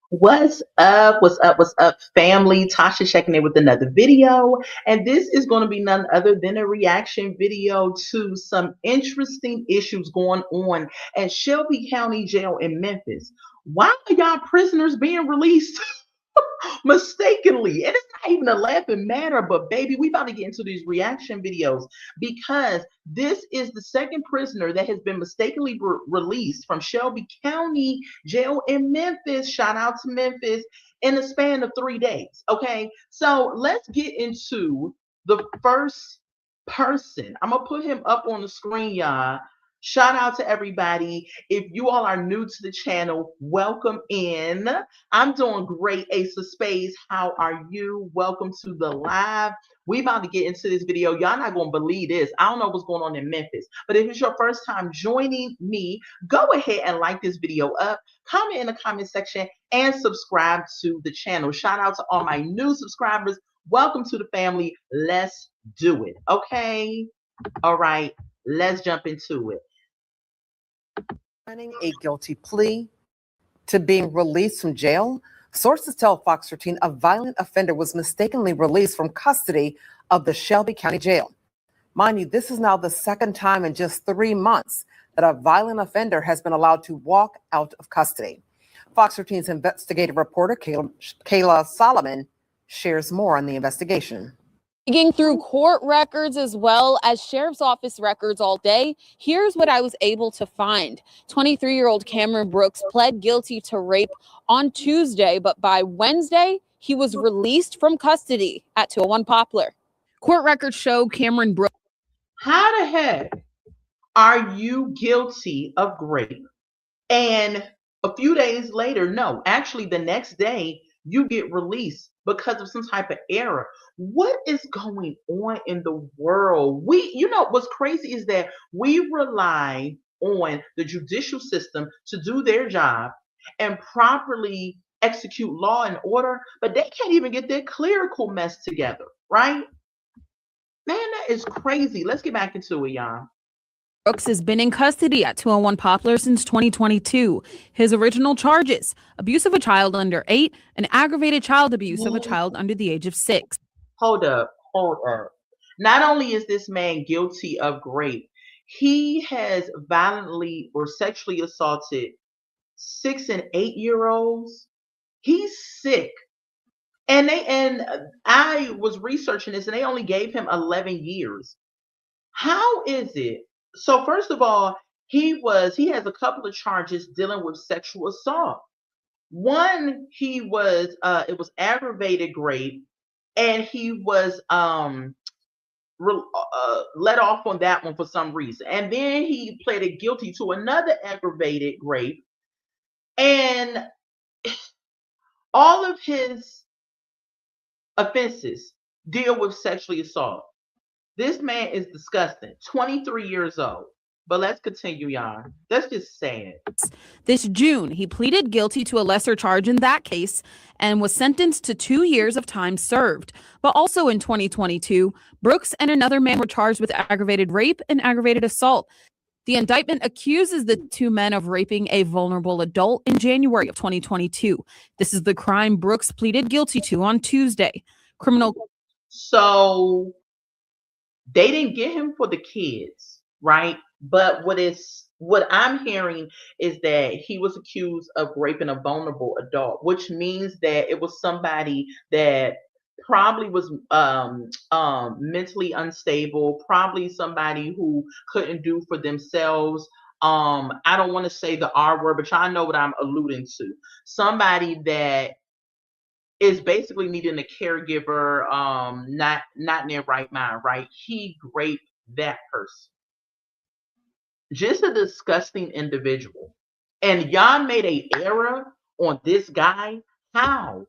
What's up? What's up? What's up, family? Tasha checking in with another video. And this is going to be none other than a reaction video to some interesting issues going on at Shelby County Jail in Memphis. Why are y'all prisoners being released mistakenly? And it's not even a laughing matter, but baby, we about to get into these reaction videos because this is the second prisoner that has been mistakenly released from Shelby County Jail in Memphis. Shout out to Memphis, in the span of 3 days. Okay, so let's get into the first person. I'm gonna put him up on the screen, y'all. Shout out to everybody. If you all are new to the channel, welcome in. I'm doing great, Ace of Spades. How are you? Welcome to the live. We about to get into this video. Y'all not gonna believe this. I don't know what's going on in Memphis, but if it's your first time joining me, go ahead and like this video up, comment in the comment section, and subscribe to the channel. Shout out to all my new subscribers. Welcome to the family. Let's do it. Okay. All right. Let's jump into it. Signing a guilty plea to being released from jail, sources tell Fox 13 a violent offender was mistakenly released from custody of the Shelby County Jail. Mind you, this is now the second time in just 3 months that a violent offender has been allowed to walk out of custody. Fox 13's investigative reporter, Kayla Solomon, shares more on the investigation. Digging through court records as well as sheriff's office records all day, here's what I was able to find. 23-year-old Cameron Brooks pled guilty to rape on Tuesday, but by Wednesday, he was released from custody at 201 Poplar. Court records show Cameron Brooks. How the heck are you guilty of rape? And a few days later, no, actually the next day, you get released because of some type of error. What is going on in the world? What's crazy is that we rely on the judicial system to do their job and properly execute law and order, but they can't even get their clerical mess together, right? Man, that is crazy. Let's get back into it, y'all. Brooks has been in custody at 201 Poplar since 2022. His original charges: abuse of a child under 8 and aggravated child abuse of a child under the age of 6. Hold up. Not only is this man guilty of rape, he has violently or sexually assaulted 6 and 8-year-olds. He's sick. And I was researching this, and they only gave him 11 years. How is it? So first of all, he has a couple of charges dealing with sexual assault. One, it was aggravated rape, and he was let off on that one for some reason. And then he pleaded guilty to another aggravated rape, and all of his offenses deal with sexually assault. This man is disgusting. 23 years old. But let's continue, y'all. That's just sad. This June, he pleaded guilty to a lesser charge in that case and was sentenced to 2 years of time served. But also in 2022, Brooks and another man were charged with aggravated rape and aggravated assault. The indictment accuses the two men of raping a vulnerable adult in January of 2022. This is the crime Brooks pleaded guilty to on Tuesday. So they didn't get him for the kids, right? But what I'm hearing is that he was accused of raping a vulnerable adult, which means that it was somebody that probably was mentally unstable, probably somebody who couldn't do for themselves. I don't want to say the R word, but y'all know what I'm alluding to. Somebody that is basically needing a caregiver, not in their right mind, right? He raped that person. Just a disgusting individual. And y'all made a error on this guy. How?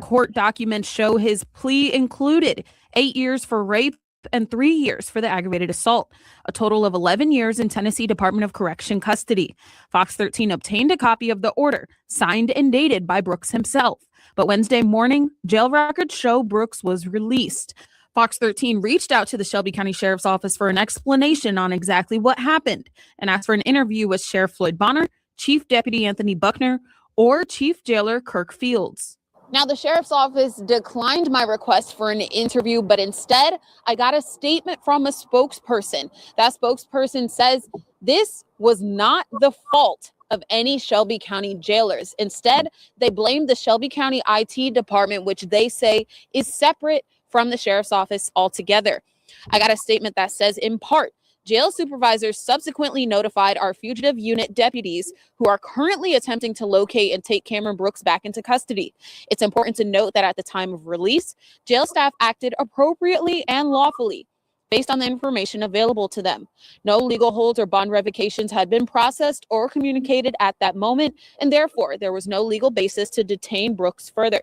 Court documents show his plea included 8 years for rape and 3 years for the aggravated assault, a total of 11 years in Tennessee Department of Correction custody. Fox 13 obtained a copy of the order, signed and dated by Brooks himself. But Wednesday morning, jail records show Brooks was released. Fox 13 reached out to the Shelby County Sheriff's Office for an explanation on exactly what happened and asked for an interview with Sheriff Floyd Bonner, Chief Deputy Anthony Buckner, or Chief Jailer Kirk Fields. Now, the sheriff's office declined my request for an interview, but instead I got a statement from a spokesperson. That spokesperson says this was not the fault of any Shelby County jailers. Instead, they blamed the Shelby County IT department, which they say is separate from the sheriff's office altogether. I got a statement that says, in part, jail supervisors subsequently notified our fugitive unit deputies who are currently attempting to locate and take Cameron Brooks back into custody. It's important to note that at the time of release, jail staff acted appropriately and lawfully based on the information available to them. No legal holds or bond revocations had been processed or communicated at that moment, and therefore there was no legal basis to detain Brooks further.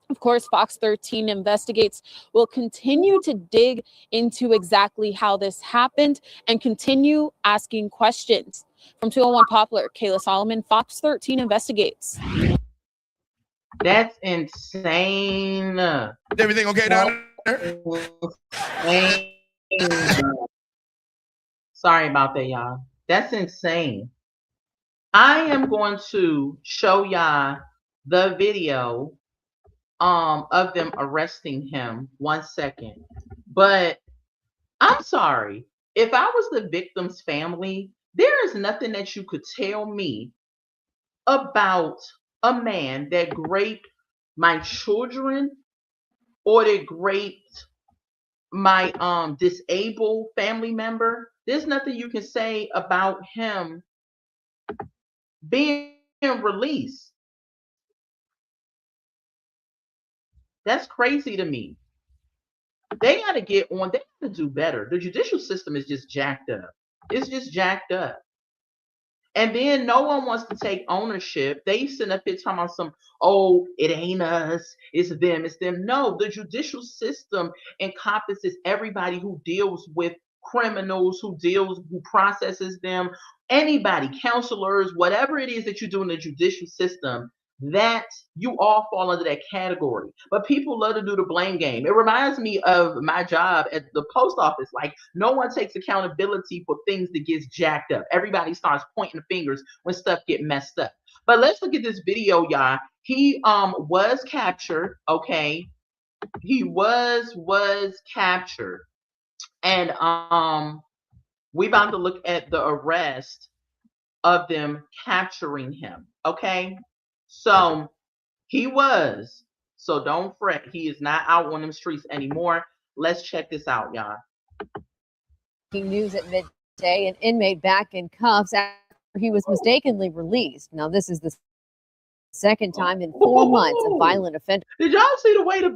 Of course, Fox 13 Investigates will continue to dig into exactly how this happened and continue asking questions. From 201 Poplar, Kayla Solomon, Fox 13 Investigates. That's insane. Is everything okay down there? Sorry about that, y'all. That's insane. I am going to show y'all the video of them arresting him. 1 second. But I'm sorry. If I was the victim's family, there is nothing that you could tell me about a man that raped my children or that raped my disabled family member. There's nothing you can say about him being released. That's crazy to me. They got to get on. They got to do better. The judicial system is just jacked up. It's just jacked up. And then no one wants to take ownership. They send up here talking about some, oh, it ain't us, it's them, it's them. No, the judicial system encompasses everybody who deals with criminals, who processes them, anybody, counselors, whatever it is that you do in the judicial system, that you all fall under that category. But people love to do the blame game. It reminds me of my job at the post office. Like, no one takes accountability for things that gets jacked up. Everybody starts pointing the fingers when stuff get messed up. But let's look at this video, y'all. He was captured, okay? He was captured. And we about to look at the arrest of them capturing him, okay? So he was. So don't fret. He is not out on them streets anymore. Let's check this out, y'all. News at midday, an inmate back in cuffs after he was mistakenly released. Now, this is the second time in 4 months a violent offender. Did y'all see the way this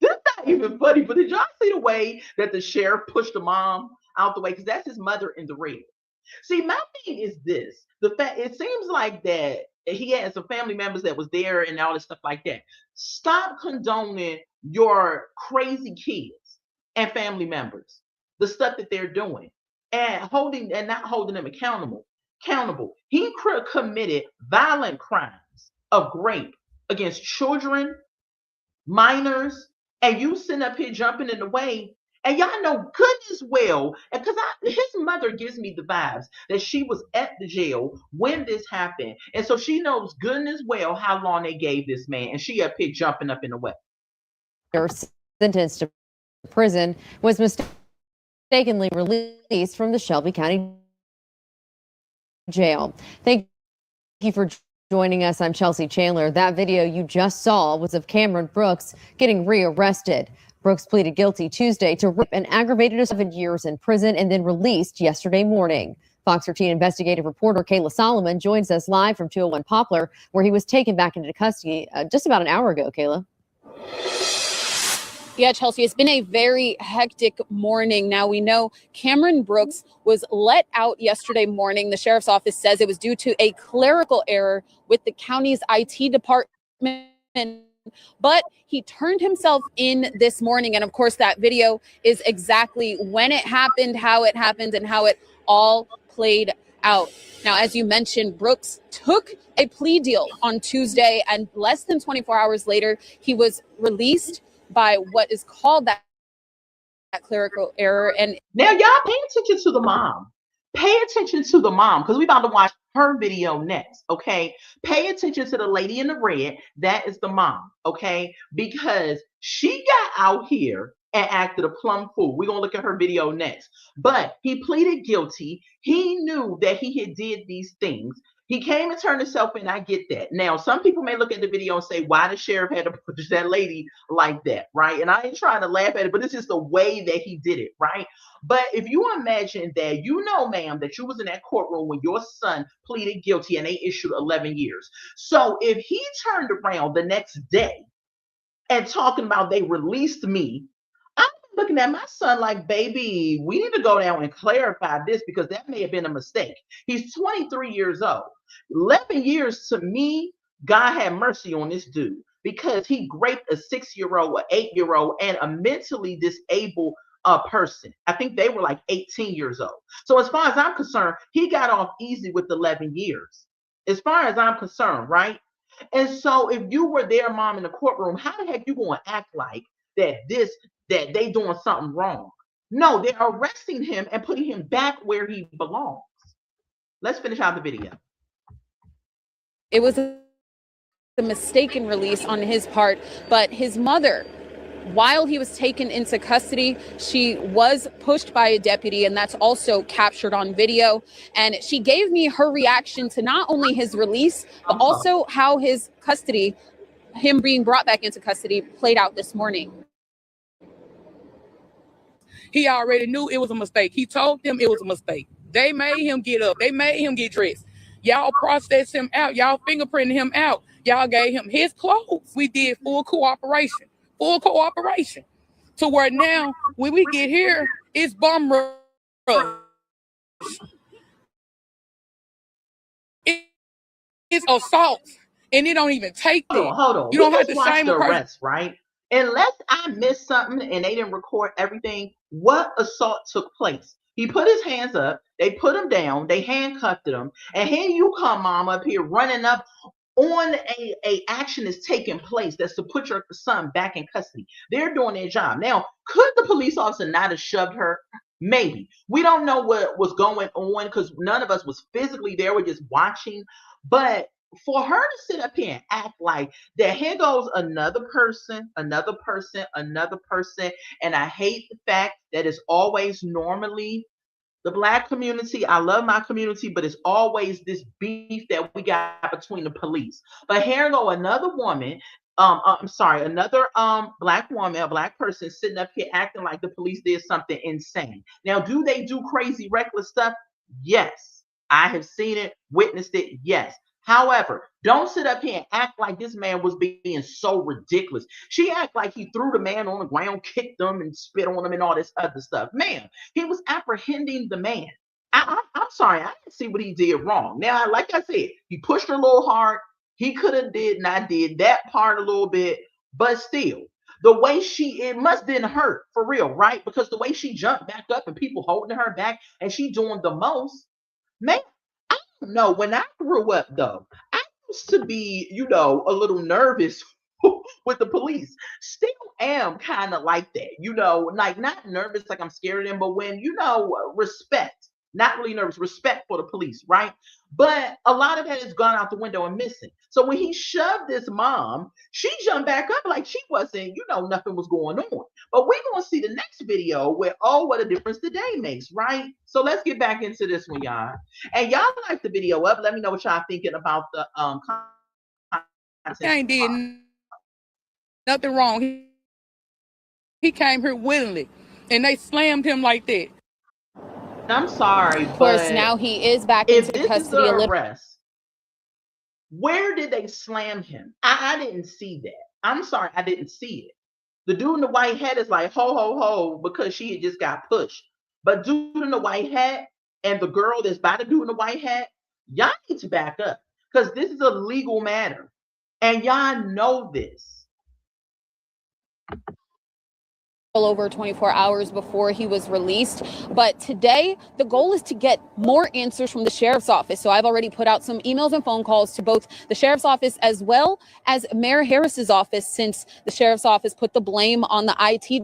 is not even funny, but did y'all see the way that the sheriff pushed the mom out the way? Because that's his mother in the red. See, my thing is this. The fact, it seems like that he had some family members that was there and all this stuff like that. Stop condoning your crazy kids and family members, the stuff that they're doing, and not holding them accountable. He committed violent crimes of rape against children, minors, and you sitting up here jumping in the way. And y'all know goodness well, because his mother gives me the vibes that she was at the jail when this happened. And so she knows goodness well how long they gave this man. And she up here jumping up in the way. Sentenced to prison was mistakenly released from the Shelby County Jail. Thank you for joining us. I'm Chelsea Chandler. That video you just saw was of Cameron Brooks getting rearrested. Brooks pleaded guilty Tuesday to rape and aggravated 7 years in prison and then released yesterday morning. Fox 13 investigative reporter Kayla Solomon joins us live from 201 Poplar, where he was taken back into custody just about an hour ago. Kayla. Yeah, Chelsea, it's been a very hectic morning. Now, we know Cameron Brooks was let out yesterday morning. The sheriff's office says it was due to a clerical error with the county's IT department. But he turned himself in this morning. And of course, that video is exactly when it happened, how it happened, and how it all played out. Now, as you mentioned, Brooks took a plea deal on Tuesday, and less than 24 hours later, he was released by what is called that clerical error. And now y'all pay attention to the mom. Pay attention to the mom, because we about to watch her video next. Okay, pay attention to the lady in the red. That is the mom. Okay, because she got out here and acted a plum fool. We're gonna look at her video next. But he pleaded guilty. He knew that he had did these things. He came and turned himself in. I get that. Now, some people may look at the video and say, why the sheriff had to push that lady like that, right? And I ain't trying to laugh at it, but it's just the way that he did it, right? But if you imagine that, you know, ma'am, that you was in that courtroom when your son pleaded guilty and they issued 11 years. So if he turned around the next day and talking about they released me, I'm looking at my son like, baby, we need to go down and clarify this because that may have been a mistake. He's 23 years old. 11 years to me, God had mercy on this dude because he raped a 6-year-old, an 8-year-old, and a mentally disabled person. I think they were like 18 years old. So as far as I'm concerned, he got off easy with 11 years. As far as I'm concerned, right? And so if you were their mom in the courtroom, how the heck you going to act like that they doing something wrong? No, they're arresting him and putting him back where he belongs. Let's finish out the video. It was a mistaken release on his part, but his mother, while he was taken into custody, she was pushed by a deputy, and that's also captured on video. And she gave me her reaction to not only his release, but also how his custody, him being brought back into custody, played out this morning. He already knew it was a mistake. He told them it was a mistake. They made him get up. They made him get dressed. Y'all processed him out. Y'all fingerprinted him out. Y'all gave him his clothes. We did full cooperation. To where now, when we get here, it's bum rush. It's assault. And it don't even take that. Hold on. You don't have to the same arrest, right? Unless I missed something and they didn't record everything, what assault took place? He put his hands up, they put him down, they handcuffed him, and here you come, mom, up here running up on a action is taking place that's to put your son back in custody. They're doing their job. Now, could the police officer not have shoved her? Maybe. We don't know what was going on because none of us was physically there. We're just watching. But for her to sit up here and act like that, here goes another person, and I hate the fact that it's always normally the Black community. I love my community, but it's always this beef that we got between the police. But here go another woman, another Black woman, a Black person sitting up here acting like the police did something insane. Now, do they do crazy, reckless stuff? Yes. I have seen it, witnessed it, yes. However, don't sit up here and act like this man was being so ridiculous. She act like he threw the man on the ground, kicked him, and spit on him and all this other stuff. Man, he was apprehending the man. I'm sorry, I didn't see what he did wrong. Now, like I said, he pushed her a little hard. He could have did not did that part a little bit, but still, the way it must didn't hurt for real, right? Because the way she jumped back up and people holding her back and she doing the most, man. No, when I grew up, though, I used to be, a little nervous with the police. Still am kind of like that, like not nervous, like I'm scared of them, but when, respect, not really nervous, respect for the police, right? But a lot of that has gone out the window and missing. So when he shoved this mom, she jumped back up like she wasn't, nothing was going on. But we're going to see the next video where, what a difference the day makes, right? So let's get back into this one, y'all. And y'all like the video up. Let me know what y'all thinking about the content. He ain't did nothing wrong. He came here willingly, and they slammed him like that. I'm sorry, of course, now he is back into custody. If this is the arrest, where did they slam him? I didn't see that. I'm sorry, I didn't see it. The dude in the white hat is like, ho, ho, ho, because she had just got pushed. But dude in the white hat and the girl that's by the dude in the white hat, y'all need to back up because this is a legal matter. And y'all know this. Over 24 hours before he was released. But today, the goal is to get more answers from the sheriff's office. So I've already put out some emails and phone calls to both the sheriff's office as well as Mayor Harris's office, since the sheriff's office put the blame on the IT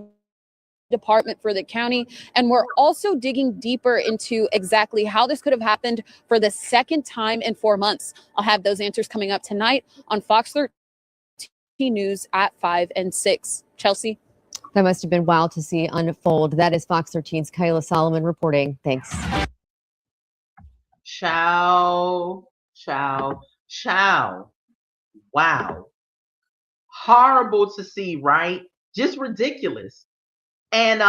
department for the county. And we're also digging deeper into exactly how this could have happened for the second time in 4 months. I'll have those answers coming up tonight on Fox 13 News at 5 and 6. Chelsea? That must have been wild to see unfold. That is Fox 13's Kyla Solomon reporting. Thanks. Ciao, ciao, ciao. Wow. Horrible to see, right? Just ridiculous. And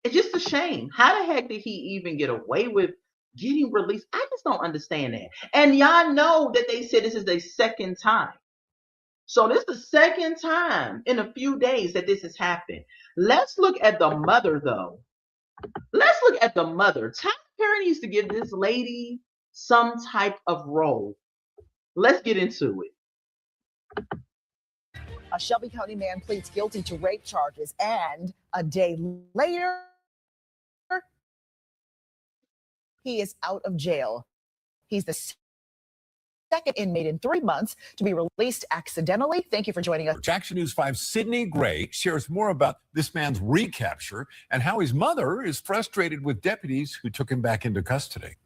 it's just a shame. How the heck did he even get away with getting released? I just don't understand that. And y'all know that they said this is their second time. So this is the second time in a few days that this has happened. Let's look at the mother, though. Let's look at the mother. Tyler Perry needs to give this lady some type of role. Let's get into it. A Shelby County man pleads guilty to rape charges, and a day later, he is out of jail. He's the second inmate in 3 months to be released accidentally. Thank you for joining us. Action News 5's Sydney Gray shares more about this man's recapture and how his mother is frustrated with deputies who took him back into custody.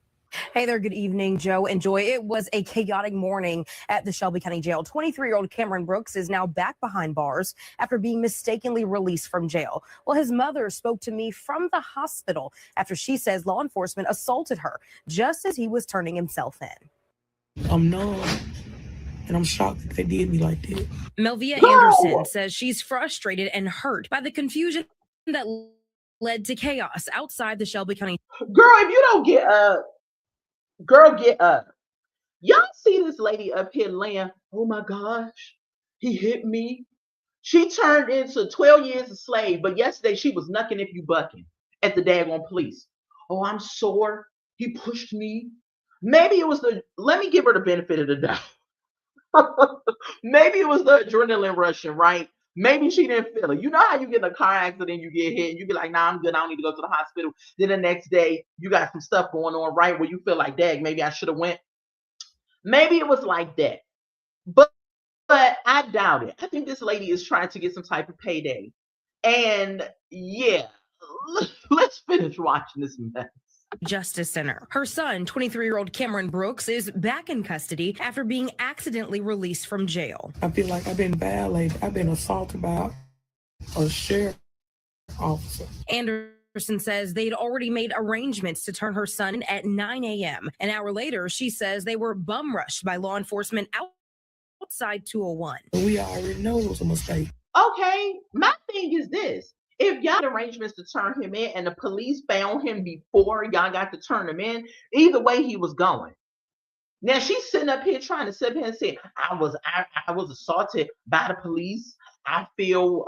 Hey there, good evening, Joe and Joy. It was a chaotic morning at the Shelby County Jail. 23-year-old Cameron Brooks is now back behind bars after being mistakenly released from jail. Well, his mother spoke to me from the hospital after she says law enforcement assaulted her just as he was turning himself in. I'm numb, and I'm shocked that they did me like that. Melvia Anderson says she's frustrated and hurt by the confusion that led to chaos outside the Shelby County. Girl, if you don't get up, girl, get up. Y'all see this lady up here laying, oh my gosh, he hit me. She turned into 12 years a slave, but yesterday she was knucking if you bucking at the daggone police. Oh, I'm sore. He pushed me. Maybe it was let me give her the benefit of the doubt. Maybe it was the adrenaline rushing, right? Maybe she didn't feel it. You know how you get in a car accident, you get hit, and you be like, nah, I'm good. I don't need to go to the hospital. Then the next day, you got some stuff going on, right? Where you feel like, dag, maybe I should have went. Maybe it was like that. But I doubt it. I think this lady is trying to get some type of payday. And yeah, let's finish watching this mess. Justice Center. Her son, 23-year-old Cameron Brooks, is back in custody after being accidentally released from jail. I feel like I've been violated. I've been assaulted by a sheriff officer. Anderson says they'd already made arrangements to turn her son in at 9 a.m. An hour later, she says they were bum rushed by law enforcement outside 201. We already know it was a mistake. Okay, my thing is this. If y'all had arrangements to turn him in and the police found him before y'all got to turn him in, either way he was going. Now she's sitting up here trying to sit here and say, I was assaulted by the police. I feel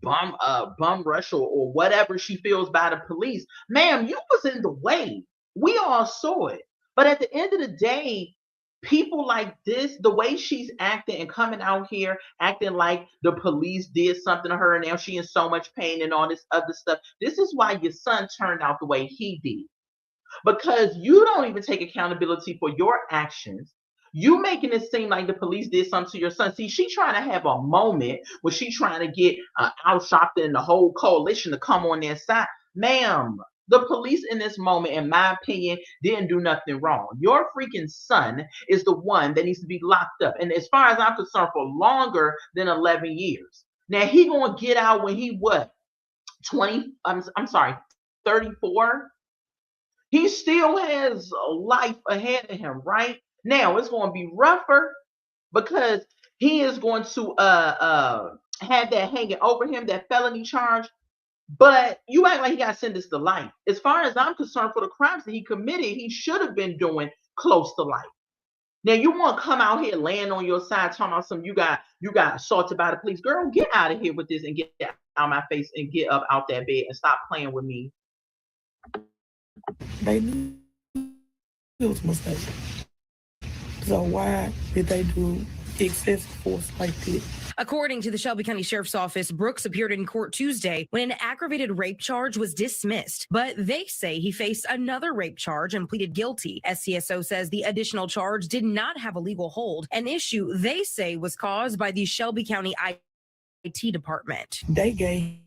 bum rush or whatever she feels by the police. Ma'am, you was in the way. We all saw it. But at the end of the day, people like this, the way she's acting and coming out here acting like the police did something to her and now she in so much pain and all this other stuff. This is why your son turned out the way he did. Because you don't even take accountability for your actions. You making it seem like the police did something to your son. See, she trying to have a moment where she trying to get Al Sharpton and the whole coalition to come on their side. Ma'am, the police in this moment, in my opinion, didn't do nothing wrong. Your freaking son is the one that needs to be locked up. And as far as I'm concerned, for longer than 11 years. Now, he going to get out when he what? 34? He still has a life ahead of him, right? Now, it's going to be rougher because he is going to have that hanging over him, that felony charge. But you act like he got sentenced to life. As far as I'm concerned, for the crimes that he committed, he should have been doing close to life. Now you want to come out here laying on your side, talking about some you got assaulted by the police. Girl, get out of here with this and get out of my face and get up out that bed and stop playing with me. They knew it was a mistake. So why did they do excessive force like this? According to the Shelby County Sheriff's Office, Brooks appeared in court Tuesday when an aggravated rape charge was dismissed. But they say he faced another rape charge and pleaded guilty. SCSO says the additional charge did not have a legal hold, an issue they say was caused by the Shelby County IT department. They gave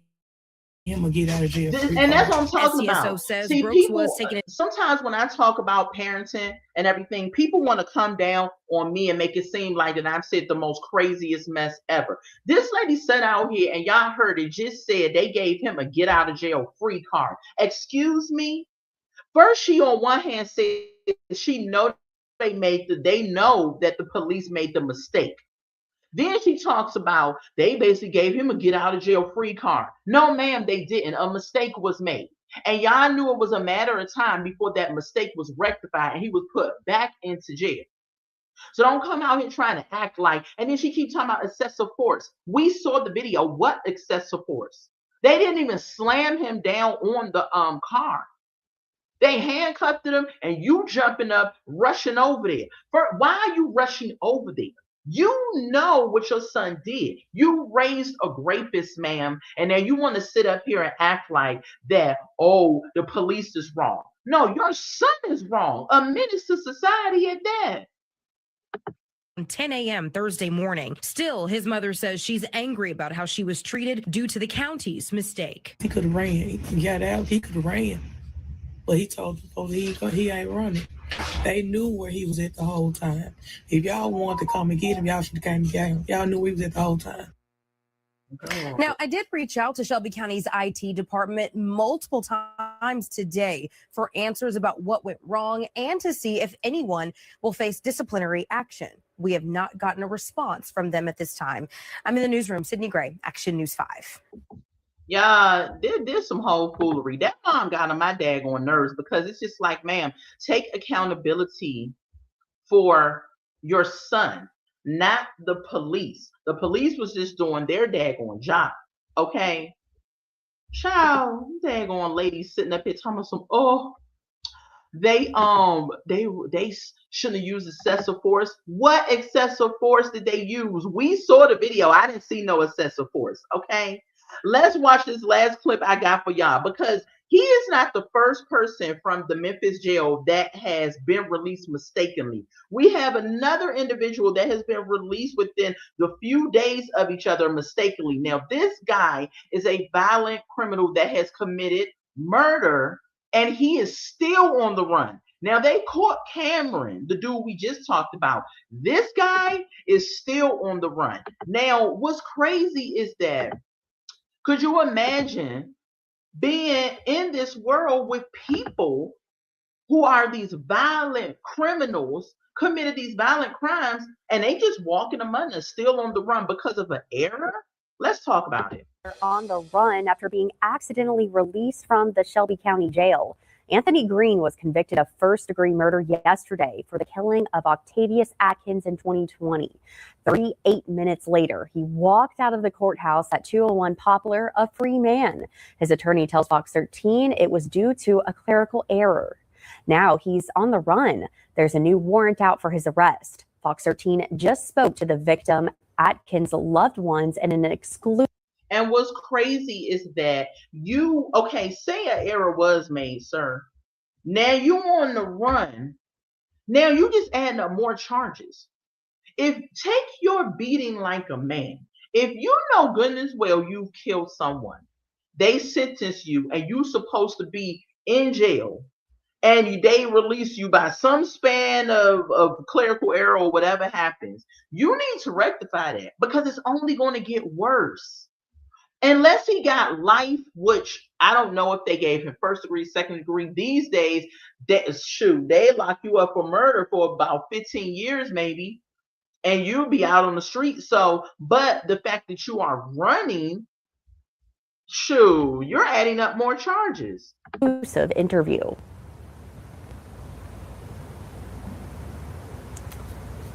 him a get out of jail free And that's card. what I'm talking SCSO about. says See, Brooks people, was taken. sometimes when I talk about parenting and everything, people want to come down on me and make it seem like that I've said the most craziest mess ever. This lady sat out here and y'all heard it, just said they gave him a get out of jail free card. Excuse me? First, she on one hand said she know they know that the police made the mistake. Then she talks about they basically gave him a get out of jail free card. No, ma'am, they didn't. A mistake was made. And y'all knew it was a matter of time before that mistake was rectified and he was put back into jail. So don't come out here trying to act like, and then she keeps talking about excessive force. We saw the video. What excessive force? They didn't even slam him down on the car. They handcuffed him and you jumping up, rushing over there. Why are you rushing over there? You know what your son did. You raised a rapist, ma'am, and then you want to sit up here and act like that, oh, the police is wrong. No, your son is wrong. A menace to society at that. 10 a.m. Thursday morning. Still, his mother says she's angry about how she was treated due to the county's mistake. He could have ran. He got out. He could have ran. But he told the police he ain't running. They knew where he was at the whole time. If y'all wanted to come and get him, y'all should have came and got him. Y'all knew where he was at the whole time. Now, I did reach out to Shelby County's IT department multiple times today for answers about what went wrong and to see if anyone will face disciplinary action. We have not gotten a response from them at this time. I'm in the newsroom. Sydney Gray, Action News 5. Yeah, there's some whole foolery. That mom got on my daggone nerves because it's just like, ma'am, take accountability for your son, not the police. The police was just doing their daggone job. Okay. Child, daggone ladies sitting up here talking about some, oh, they shouldn't have used excessive force. What excessive force did they use? We saw the video. I didn't see no excessive force. Okay. Let's watch this last clip I got for y'all because he is not the first person from the Memphis jail that has been released mistakenly. We have another individual that has been released within the few days of each other mistakenly. Now, this guy is a violent criminal that has committed murder and he is still on the run. Now, they caught Cameron, the dude we just talked about. This guy is still on the run. Now, what's crazy is that, could you imagine being in this world with people who are these violent criminals, committed these violent crimes, and they just walking among us, still on the run because of an error? Let's talk about it. On the run after being accidentally released from the Shelby County Jail. Anthony Green was convicted of first-degree murder yesterday for the killing of Octavius Atkins in 2020. 38 minutes later, he walked out of the courthouse at 201 Poplar a free man. His attorney tells Fox 13 it was due to a clerical error. Now he's on the run. There's a new warrant out for his arrest. Fox 13 just spoke to the victim, Atkins' loved ones, in an exclusive. And what's crazy is that say an error was made, sir. Now you on the run. Now you just adding up more charges. Take your beating like a man. If you know goodness well you killed someone, they sentence you and you supposed to be in jail, and they release you by some span of clerical error or whatever happens, you need to rectify that because it's only going to get worse. Unless he got life, which I don't know if they gave him first degree, second degree. These days, they lock you up for murder for about 15 years maybe, and you'll be out on the street. So, but the fact that you are running, you're adding up more charges. Exclusive interview.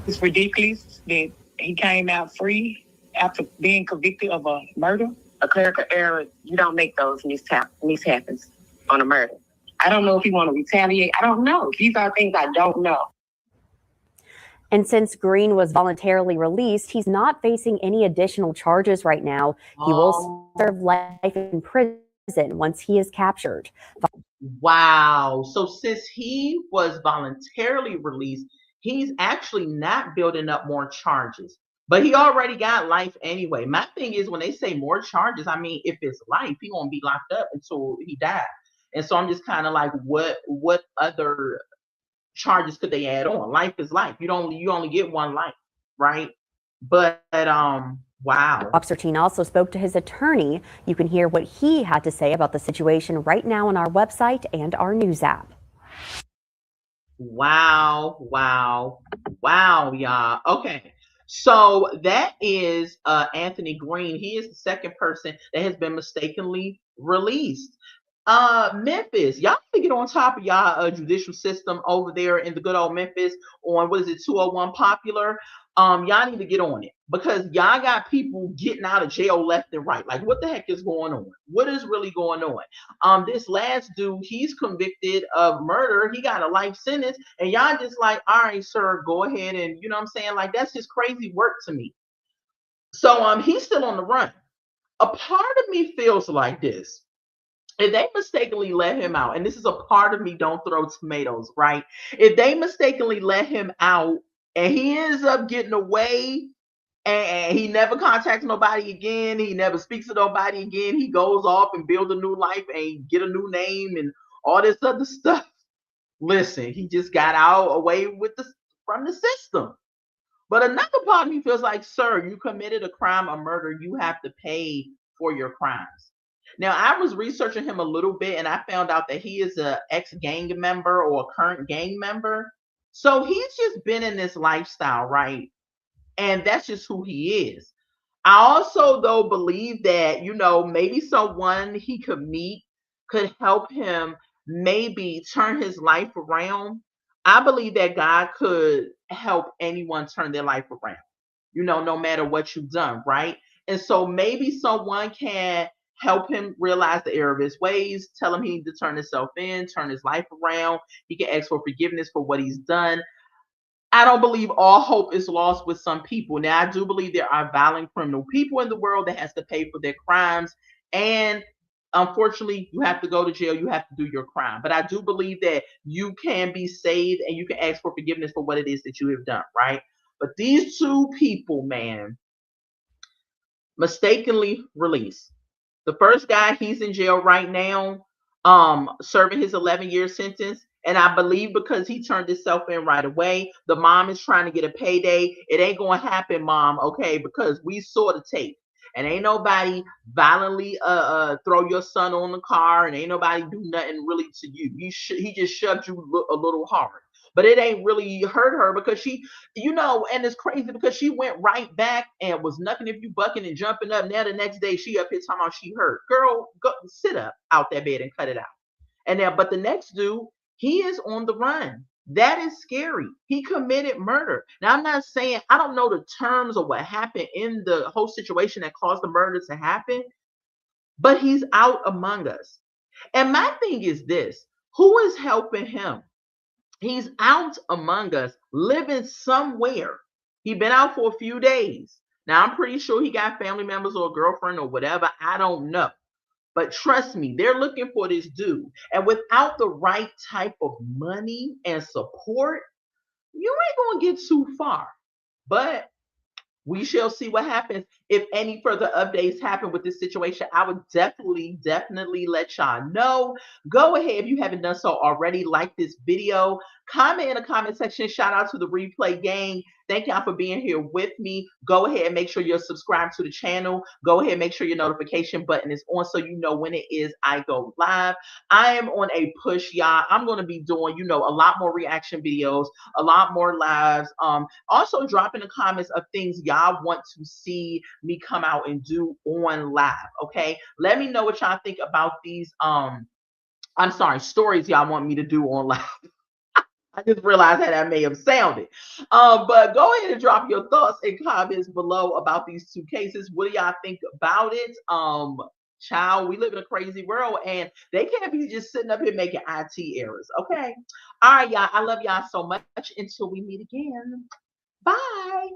It's ridiculous that he came out free after being convicted of a murder. A clerical error, you don't make those mishaps on a murder. I don't know if he want to retaliate. I don't know. These are things I don't know. And since Green was voluntarily released, he's not facing any additional charges right now. He will serve life in prison once he is captured. Wow. So since he was voluntarily released, he's actually not building up more charges. But he already got life anyway. My thing is when they say more charges, I mean, if it's life, he gonna be locked up until he dies. And so I'm just kind of like, what other charges could they add on? Life is life. You only get one life, right? But wow. Fox 13 also spoke to his attorney. You can hear what he had to say about the situation right now on our website and our news app. Wow, y'all. Okay. So that is Anthony Green. He is the second person that has been mistakenly released. Memphis, y'all need to get on top of y'all judicial system over there in the good old Memphis on what is it, 201 Popular. Y'all need to get on it because y'all got people getting out of jail left and right. Like, what the heck is going on? What is really going on? This last dude, he's convicted of murder. He got a life sentence, and y'all just like, all right, sir, go ahead, and you know what I'm saying? Like, that's just crazy work to me. So he's still on the run. A part of me feels like this. If they mistakenly let him out, and this is a part of me, don't throw tomatoes, right? If they mistakenly let him out and he ends up getting away and he never contacts nobody again, he never speaks to nobody again, he goes off and build a new life and get a new name and all this other stuff. Listen, he just got out away with from the system. But another part of me feels like, sir, you committed a crime, a murder, you have to pay for your crimes. Now, I was researching him a little bit and I found out that he is a ex-gang member or a current gang member. So he's just been in this lifestyle, right? And that's just who he is. I also, though, believe that, maybe someone he could meet could help him maybe turn his life around. I believe that God could help anyone turn their life around, no matter what you've done, right? And so maybe someone can help him realize the error of his ways, tell him he needs to turn himself in, turn his life around. He can ask for forgiveness for what he's done. I don't believe all hope is lost with some people. Now, I do believe there are violent criminal people in the world that has to pay for their crimes. And unfortunately, you have to go to jail. You have to do your crime. But I do believe that you can be saved and you can ask for forgiveness for what it is that you have done, right? But these two people, man, mistakenly released. The first guy, he's in jail right now, serving his 11-year sentence. And I believe because he turned himself in right away, the mom is trying to get a payday. It ain't going to happen, mom, okay? Because we saw the tape. And ain't nobody violently throw your son on the car, and ain't nobody do nothing really to you. He just shoved you a little hard. But it ain't really hurt her because she, and it's crazy because she went right back and was nothing if you bucking and jumping up. Now the next day she up here talking about she hurt. Girl, go sit up out that bed and cut it out. And now, but the next dude, he is on the run. That is scary. He committed murder. Now, I'm not saying, I don't know the terms of what happened in the whole situation that caused the murder to happen, but he's out among us. And my thing is this, who is helping him? He's out among us, living somewhere. He's been out for a few days. Now, I'm pretty sure he got family members or a girlfriend or whatever. I don't know. But trust me, they're looking for this dude. And without the right type of money and support, you ain't going to get too far. But we shall see what happens. If any further updates happen with this situation, I would definitely let y'all know. Go ahead, if you haven't done so already, like this video, comment in the comment section. Shout out to the replay gang. Thank y'all for being here with me. Go ahead and make sure you're subscribed to the channel. Go ahead and make sure your notification button is on so you know when it is I go live. I am on a push, y'all. I'm going to be doing, a lot more reaction videos, a lot more lives. Also drop in the comments of things y'all want to see me come out and do on live. Okay. Let me know what y'all think about these, stories y'all want me to do on live. I just realized how that may have sounded. But go ahead and drop your thoughts and comments below about these two cases. What do y'all think about it? Child, we live in a crazy world and they can't be just sitting up here making IT errors. Okay. All right, y'all. I love y'all so much. Until we meet again. Bye.